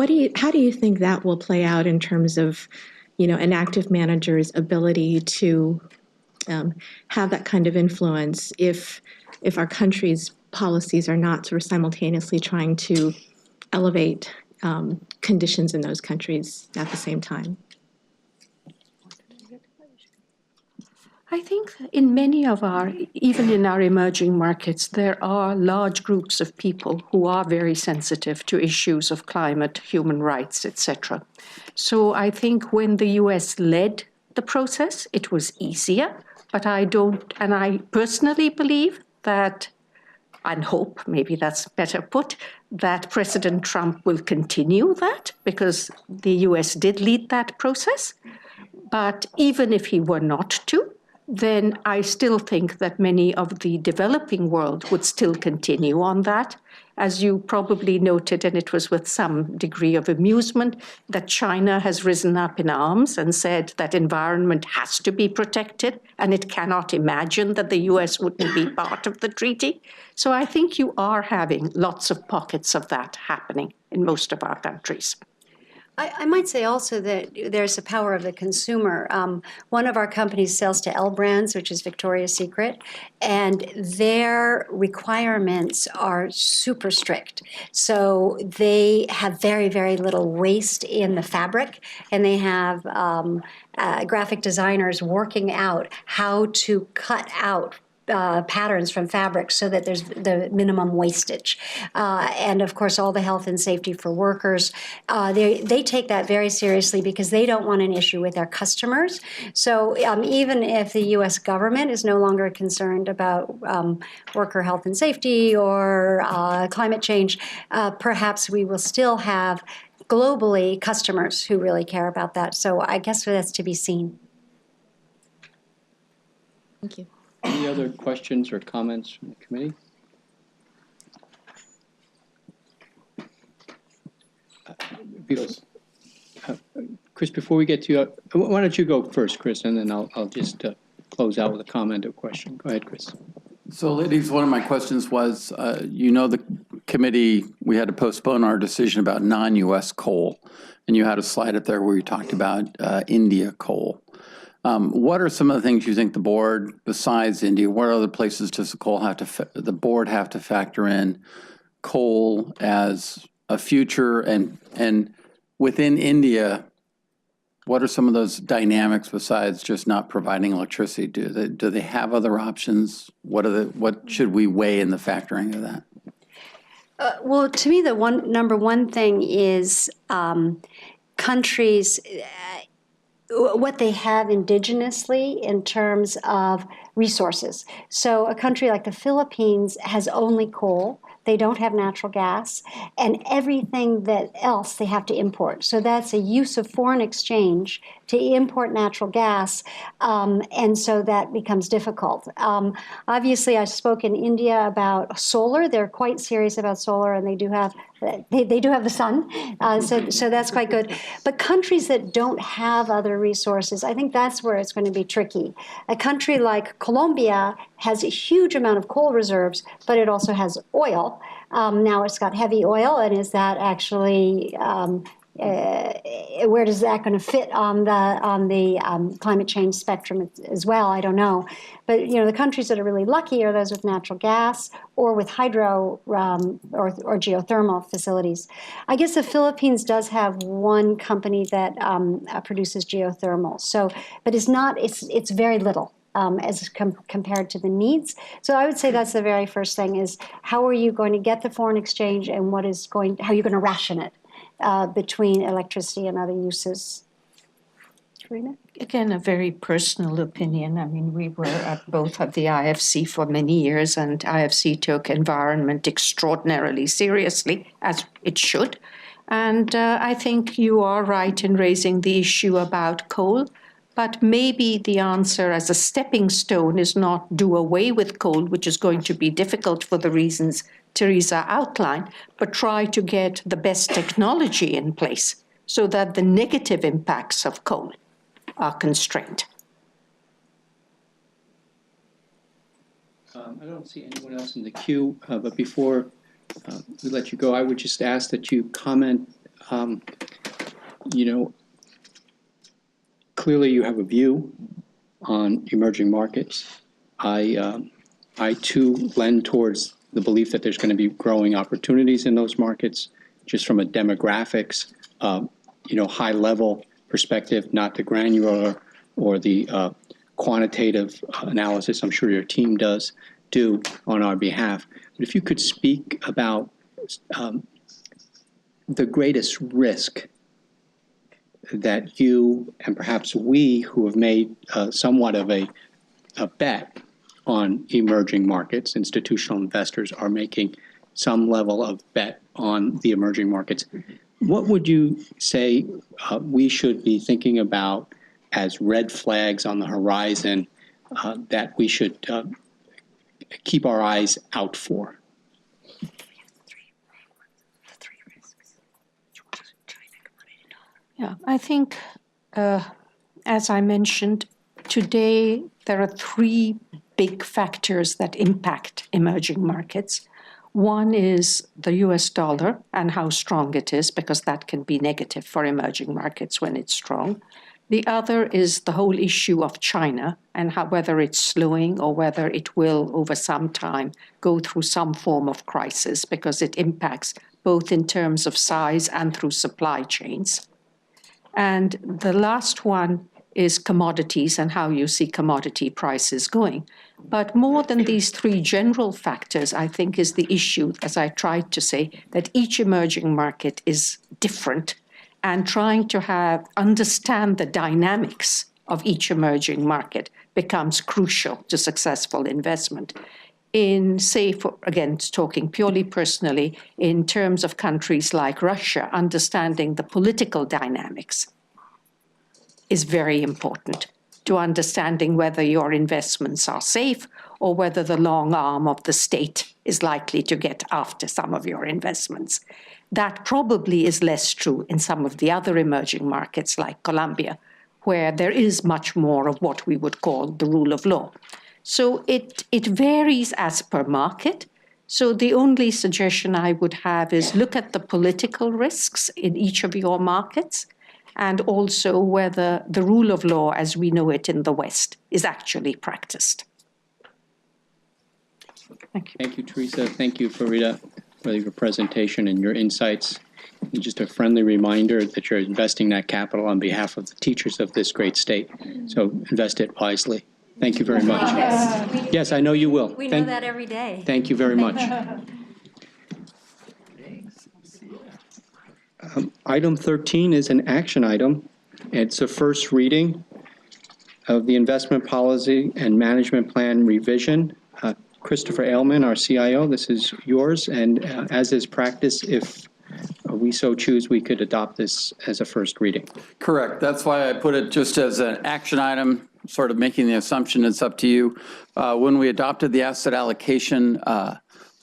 do you think that will play out in terms of, you know, an active manager's ability to have that kind of influence if our country's policies are not sort of simultaneously trying to elevate conditions in those countries at the same time? I think in many of even in our emerging markets, there are large groups of people who are very sensitive to issues of climate, human rights, etc. So I think when the US led the process, it was easier, but I personally believe that, and hope, maybe that's better put, that President Trump will continue that because the US did lead that process. But even if he were not to, then I still think that many of the developing world would still continue on that. As you probably noted, and it was with some degree of amusement, that China has risen up in arms and said that environment has to be protected, and it cannot imagine that the US wouldn't be part of the treaty. So I think you are having lots of pockets of that happening in most of our countries. I might say also that there's the power of the consumer. One of our companies sells to L Brands, which is Victoria's Secret, and their requirements are super strict. So they have very, very little waste in the fabric, and they have graphic designers working out how to cut out patterns from fabric so that there's the minimum wastage. And of course, all the health and safety for workers. They take that very seriously because they don't want an issue with their customers. So even if the US government is no longer concerned about worker health and safety or climate change, perhaps we will still have globally customers who really care about that. So I guess that's to be seen. Thank you. Any other questions or comments from the committee? Chris, before we get to you, why don't you go first, Chris, and then I'll just close out with a comment or question. Go ahead, Chris. So, ladies, one of my questions was, you know, the committee, we had to postpone our decision about non-U.S. coal, and you had a slide up there where you talked about India coal. What are some of the things you think the board, besides India, what other places does the board have to factor in coal as a future, and within India, what are some of those dynamics besides just not providing electricity? Do they have other options? What should we weigh in the factoring of that? Well, to me, the number one thing is countries. What they have indigenously in terms of resources. So a country like the Philippines has only coal. They don't have natural gas, and everything that else they have to import. So that's a use of foreign exchange to import natural gas, and so that becomes difficult. Obviously, I spoke in India about solar. They're quite serious about solar, and they do have the sun, so that's quite good. But countries that don't have other resources, I think that's where it's going to be tricky. A country like Colombia has a huge amount of coal reserves, but it also has oil. Now it's got heavy oil, and is that actually where does that going to fit on the climate change spectrum as well? I don't know. But the countries that are really lucky are those with natural gas or with hydro or geothermal facilities. I guess the Philippines does have one company that produces geothermal. So, but it's very little. As compared to the needs. So I would say that's the very first thing is how are you going to get the foreign exchange and how are you going to ration it between electricity and other uses? Karina? Again, a very personal opinion. I mean, we were both at the IFC for many years, and IFC took environment extraordinarily seriously, as it should. And I think you are right in raising the issue about coal. But maybe the answer as a stepping stone is not do away with coal, which is going to be difficult for the reasons Teresa outlined, but try to get the best technology in place so that the negative impacts of coal are constrained. I don't see anyone else in the queue, but before we let you go, I would just ask that you comment, clearly you have a view on emerging markets. I too lend towards the belief that there's going to be growing opportunities in those markets, just from a demographics, high level perspective, not the granular or the quantitative analysis I'm sure your team does do on our behalf. But if you could speak about the greatest risk that you and perhaps we who have made somewhat of a bet on emerging markets, institutional investors are making some level of bet on the emerging markets. What would you say we should be thinking about as red flags on the horizon that we should keep our eyes out for? Yeah, I think, as I mentioned, today there are three big factors that impact emerging markets. One is the US dollar and how strong it is, because that can be negative for emerging markets when it's strong. The other is the whole issue of China and whether it's slowing or whether it will, over some time, go through some form of crisis, because it impacts both in terms of size and through supply chains. And the last one is commodities and how you see commodity prices going. But more than these three general factors, I think is the issue, as I tried to say, that each emerging market is different, and trying to understand the dynamics of each emerging market becomes crucial to successful investment. In, say, again, talking purely personally, in terms of countries like Russia, understanding the political dynamics is very important to understanding whether your investments are safe or whether the long arm of the state is likely to get after some of your investments. That probably is less true in some of the other emerging markets like Colombia, where there is much more of what we would call the rule of law. So it varies as per market. So the only suggestion I would have is look at the political risks in each of your markets, and also whether the rule of law as we know it in the West is actually practiced. Thank you. Thank you, Teresa. Thank you, Farida, for your presentation and your insights. And just a friendly reminder that you're investing that capital on behalf of the teachers of this great state. So invest it wisely. Thank you very much. Yes, I know you will. We know that every day. Thank you very much. Item 13 is an action item. It's a first reading of the investment policy and management plan revision. Christopher Ailman, our CIO, this is yours. And as is practice, if we so choose, we could adopt this as a first reading. Correct. That's why I put it just as an action item, sort of making the assumption it's up to you. When we adopted the asset allocation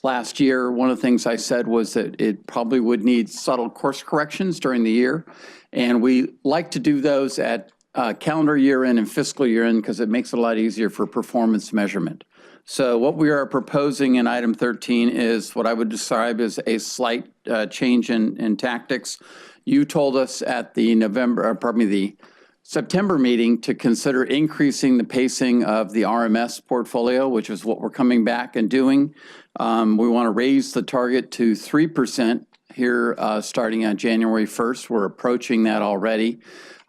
last year, one of the things I said was that it probably would need subtle course corrections during the year. And we like to do those at calendar year end and fiscal year end because it makes it a lot easier for performance measurement. So what we are proposing in item 13 is what I would describe as a slight change in tactics. You told us at the the September meeting to consider increasing the pacing of the RMS portfolio, which is what we're coming back and doing. We want to raise the target to 3% here starting on January 1st. We're approaching that already.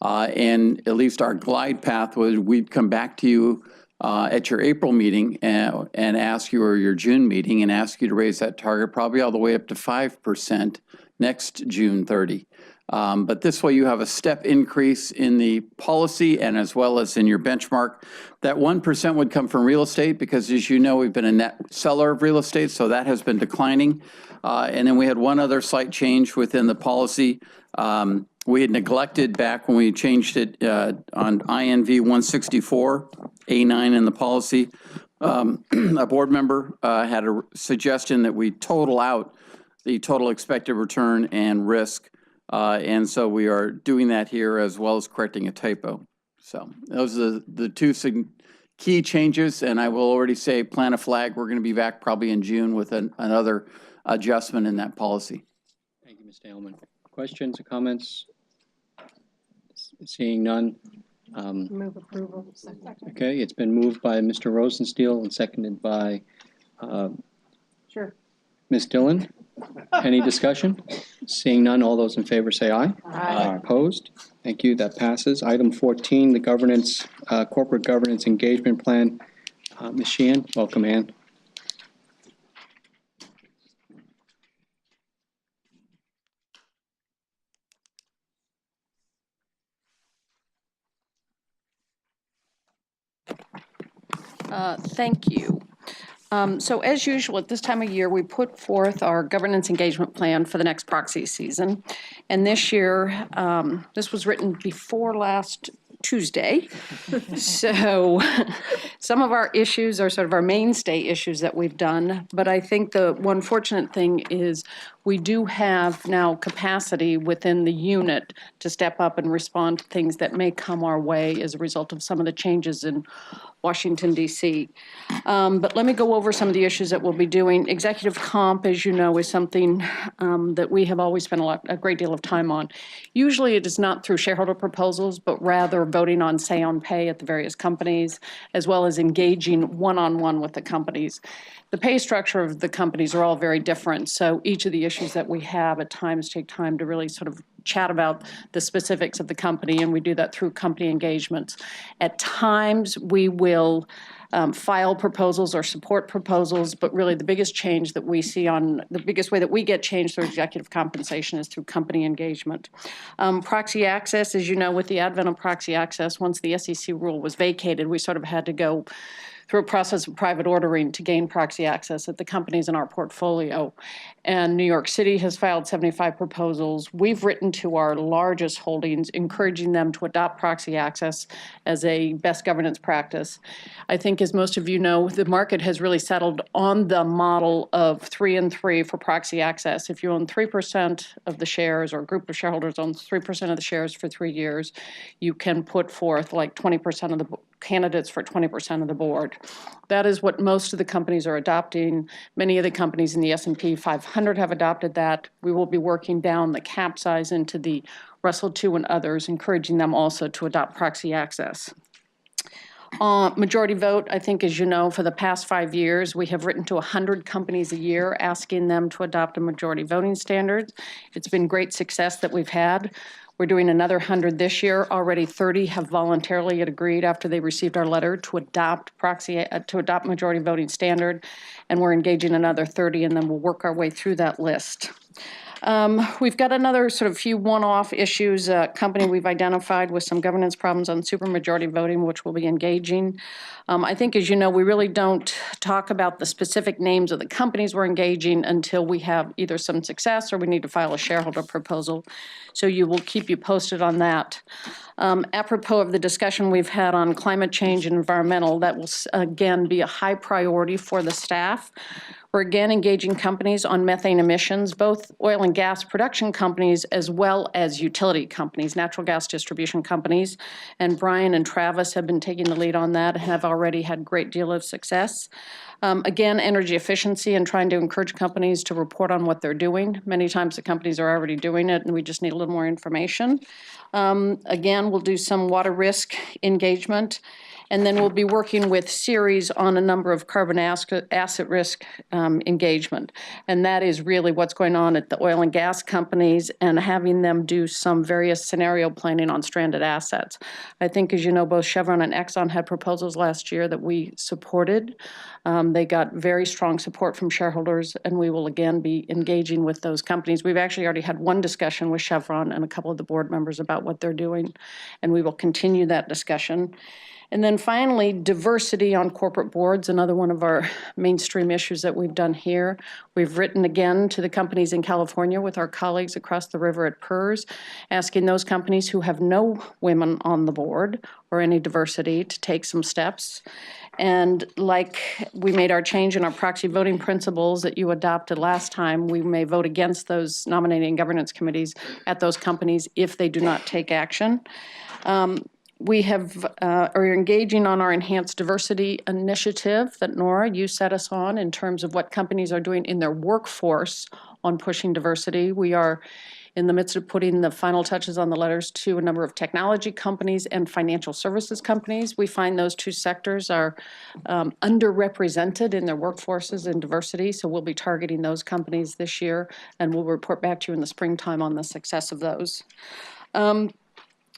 And at least our glide path was we'd come back to you at your April meeting and ask you, or your June meeting, and ask you to raise that target probably all the way up to 5% next June 30. But this way you have a step increase in the policy and as well as in your benchmark. That 1% would come from real estate because, as you know, we've been a net seller of real estate, so that has been declining. And then we had one other slight change within the policy. We had neglected back when we changed it on INV 164, A9 in the policy. A board member had a suggestion that we total out the total expected return and risk. And so we are doing that here as well as correcting a typo. So those are the two key changes. And I will already say, plant a flag. We're going to be back probably in June with another adjustment in that policy. Thank you, Mr. Aylman. Questions or comments? Seeing none. Move approval. Okay, it's been moved by Mr. Rosenstiel and seconded by Sure. Ms. Dillon. Any discussion? Seeing none, all those in favor say aye. Aye. Opposed? Thank you, that passes. Item 14, the governance, corporate governance engagement plan. Ms. Sheehan, welcome, Ann. Thank you. So as usual, at this time of year, we put forth our governance engagement plan for the next proxy season. And this year, this was written before last Tuesday. So some of our issues are sort of our mainstay issues that we've done. But I think the one fortunate thing is we do have now capacity within the unit to step up and respond to things that may come our way as a result of some of the changes in Washington, D.C. But let me go over some of the issues that we'll be doing. Executive comp, as you know, is something that we have always spent a great deal of time on. Usually it is not through shareholder proposals, but rather voting on say on pay at the various companies, as well as engaging one-on-one with the companies. The pay structure of the companies are all very different, so each of the issues that we have at times take time to really sort of chat about the specifics of the company, and we do that through company engagements. At times, we will file proposals or support proposals, but really the biggest change that we see the biggest way that we get change through executive compensation is through company engagement. Proxy access, as you know, with the advent of proxy access, once the SEC rule was vacated, we sort of had to go through a process of private ordering to gain proxy access at the companies in our portfolio. And New York City has filed 75 proposals. We've written to our largest holdings, encouraging them to adopt proxy access as a best governance practice. I think, as most of you know, the market has really settled on the model of 3 and 3 for proxy access. If you own 3% of the shares, or a group of shareholders owns 3% of the shares for 3 years, you can put forth like 20% of the candidates for 20% of the board. That is what most of the companies are adopting. Many of the companies in the S&P 500 have adopted that. We will be working down the cap size into the Russell 2 and others, encouraging them also to adopt proxy access. Majority vote, I think, as you know, for the past 5 years, we have written to 100 companies a year asking them to adopt a majority voting standard. It's been great success that we've had. We're doing another 100 this year. Already 30 have voluntarily agreed after they received our letter to adopt majority voting standard, and we're engaging another 30, and then we'll work our way through that list. We've got another sort of few one-off issues, company we've identified with some governance problems on supermajority voting, which we'll be engaging. I think, as you know, we really don't talk about the specific names of the companies we're engaging until we have either some success or we need to file a shareholder proposal. So we'll keep you posted on that. Apropos of the discussion we've had on climate change and environmental, that will again be a high priority for the staff. We're again engaging companies on methane emissions, both oil and gas production companies as well as utility companies, natural gas distribution companies. And Brian and Travis have been taking the lead on that and have already had a great deal of success. Again, energy efficiency and trying to encourage companies to report on what they're doing. Many times the companies are already doing it and we just need a little more information. Again, we'll do some water risk engagement. And then we'll be working with Ceres on a number of carbon asset risk engagement. And that is really what's going on at the oil and gas companies and having them do some various scenario planning on stranded assets. I think, as you know, both Chevron and Exxon had proposals last year that we supported. They got very strong support from shareholders, and we will again be engaging with those companies. We've actually already had one discussion with Chevron and a couple of the board members about what they're doing, and we will continue that discussion. And then finally, diversity on corporate boards, another one of our mainstream issues that we've done here. We've written again to the companies in California with our colleagues across the river at PERS, asking those companies who have no women on the board or any diversity to take some steps. And like we made our change in our proxy voting principles that you adopted last time, we may vote against those nominating governance committees at those companies if they do not take action. We are engaging on our enhanced diversity initiative that Nora, you set us on in terms of what companies are doing in their workforce on pushing diversity. We are in the midst of putting the final touches on the letters to a number of technology companies and financial services companies. We find those two sectors are underrepresented in their workforces in diversity, so we'll be targeting those companies this year, and we'll report back to you in the springtime on the success of those.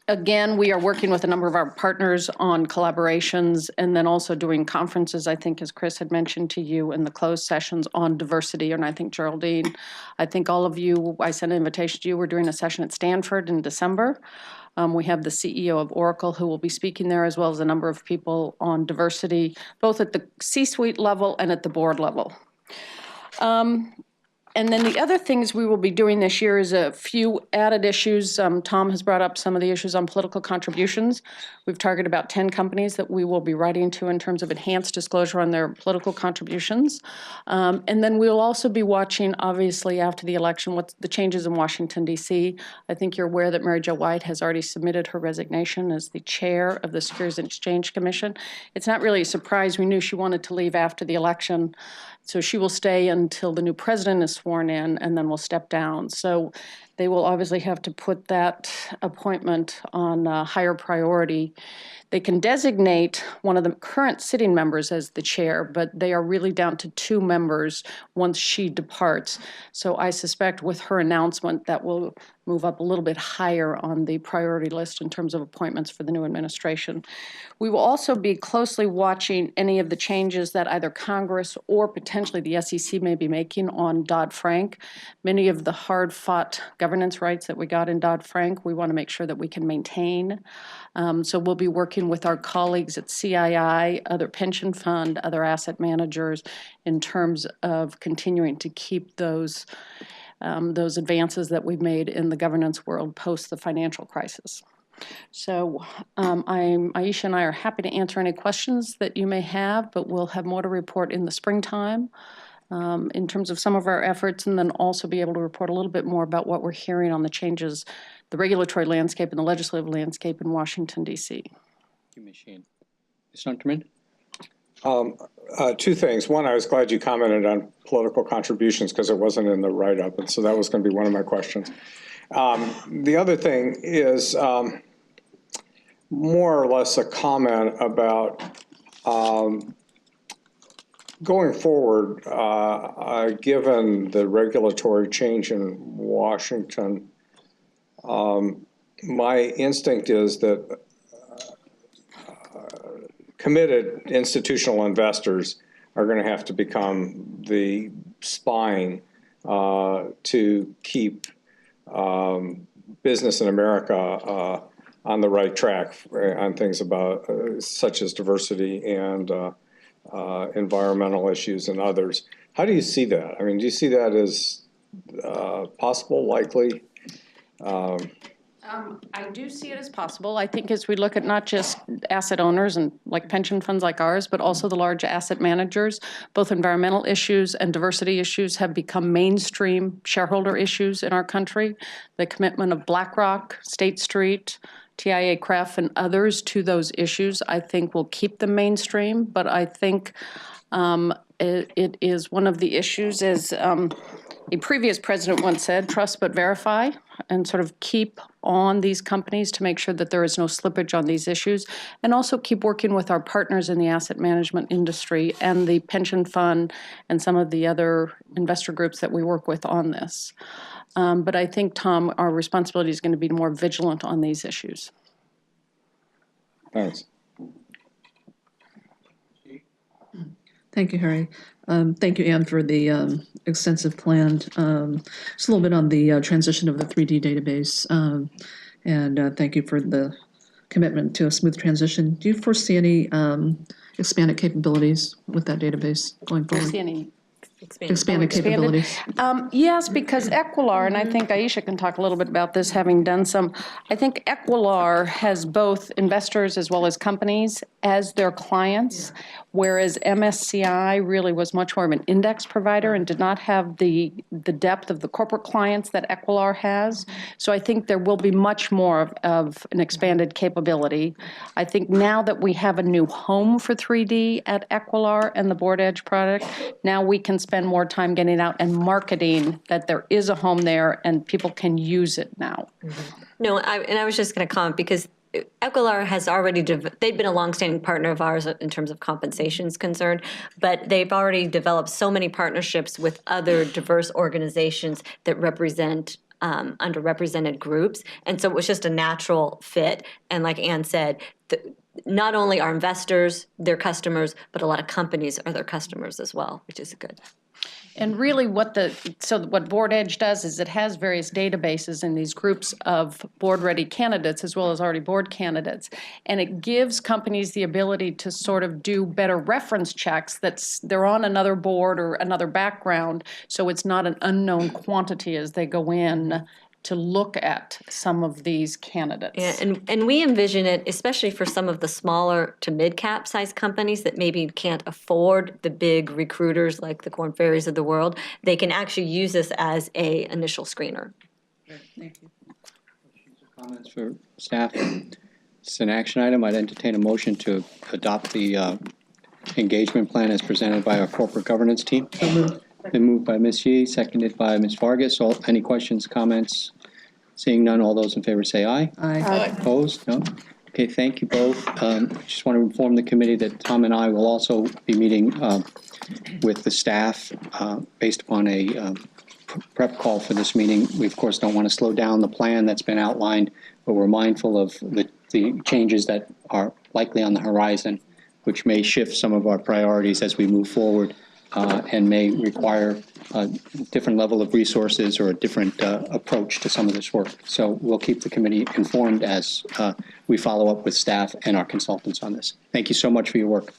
Again, we are working with a number of our partners on collaborations and then also doing conferences, I think, as Chris had mentioned to you, in the closed sessions on diversity. And I think, Geraldine, I think all of you, I sent an invitation to you. We're doing a session at Stanford in December. We have the CEO of Oracle who will be speaking there, as well as a number of people on diversity, both at the C-suite level and at the board level. And then the other things we will be doing this year is a few added issues. Tom has brought up some of the issues on political contributions. We've targeted about 10 companies that we will be writing to in terms of enhanced disclosure on their political contributions. And then we'll also be watching, obviously, after the election, what's the changes in Washington, D.C. I think you're aware that Mary Jo White has already submitted her resignation as the chair of the Securities and Exchange Commission. It's not really a surprise. We knew she wanted to leave after the election. So she will stay until the new president is sworn in, and then will step down. So they will obviously have to put that appointment on higher priority. They can designate one of the current sitting members as the chair, but they are really down to 2 members once she departs. So I suspect with her announcement that will move up a little bit higher on the priority list in terms of appointments for the new administration. We will also be closely watching any of the changes that either Congress or potentially the SEC may be making on Dodd-Frank. Many of the hard-fought governance rights that we got in Dodd-Frank, we want to make sure that we can maintain. So we'll be working with our colleagues at CII, other pension fund, other asset managers in terms of continuing to keep those advances that we've made in the governance world post the financial crisis. So Aisha and I are happy to answer any questions that you may have, but we'll have more to report in the springtime in terms of some of our efforts, and then also be able to report a little bit more about what we're hearing on the changes, the regulatory landscape and the legislative landscape in Washington, D.C. Thank you, Ms. Sheehan. Ms. Unterman? 2 things. One, I was glad you commented on political contributions because it wasn't in the write-up, and so that was going to be one of my questions. The other thing is more or less a comment about going forward, given the regulatory change in Washington. My instinct is that committed institutional investors are going to have to become the spine to keep business in America on the right track on things about such as diversity and environmental issues and others. How do you see that? I mean, do you see that as possible, likely? I do see it as possible. I think as we look at not just asset owners and like pension funds like ours, but also the large asset managers, both environmental issues and diversity issues have become mainstream shareholder issues in our country. The commitment of BlackRock, State Street, TIAA-CREF, and others to those issues, I think will keep them mainstream, but I think it is one of the issues, as a previous president once said, trust but verify, and sort of keep on these companies to make sure that there is no slippage on these issues, and also keep working with our partners in the asset management industry and the pension fund and some of the other investor groups that we work with on this. But I think, Tom, our responsibility is going to be more vigilant on these issues. Thanks. Thank you, Harry. Thank you, Anne, for the extensive plan. Just a little bit on the transition of the 3D database. And thank you for the commitment to a smooth transition. Do you foresee any expanded capabilities with that database going forward? See any expanded capabilities? Yes, because Equilar, and I think Aisha can talk a little bit about this, having done some, I think Equilar has both investors as well as companies as their clients, whereas MSCI really was much more of an index provider and did not have the depth of the corporate clients that Equilar has. So I think there will be much more of an expanded capability. I think now that we have a new home for 3D at Equilar and the BoardEdge product, now we can spend more time getting out and marketing that there is a home there and people can use it now. No, I was just going to comment because Equilar has already, they've been a longstanding partner of ours in terms of compensation is concerned, but they've already developed so many partnerships with other diverse organizations that represent underrepresented groups. And so it was just a natural fit. And like Anne said, not only are investors their customers, but a lot of companies are their customers as well, which is good. And really what BoardEdge does is it has various databases in these groups of board-ready candidates as well as already board candidates. And it gives companies the ability to sort of do better reference checks that they're on another board or another background, so it's not an unknown quantity as they go in to look at some of these candidates. Yeah, and we envision it, especially for some of the smaller to mid-cap size companies that maybe can't afford the big recruiters like the Korn Ferries of the world. They can actually use this as a initial screener. Thank you. Comments for staff? It's an action item. I'd entertain a motion to adopt the engagement plan as presented by our corporate governance team. So moved. Been moved by Ms. Yee, seconded by Ms. Vargas. Any questions, comments? Seeing none, all those in favor say aye. Aye. Opposed? No? Okay, thank you both. I just want to inform the committee that Tom and I will also be meeting with the staff based upon a prep call for this meeting. We, of course, don't want to slow down the plan that's been outlined, but we're mindful of the changes that are likely on the horizon, which may shift some of our priorities as we move forward. And may require a different level of resources or a different approach to some of this work. So we'll keep the committee informed as we follow up with staff and our consultants on this. Thank you so much for your work.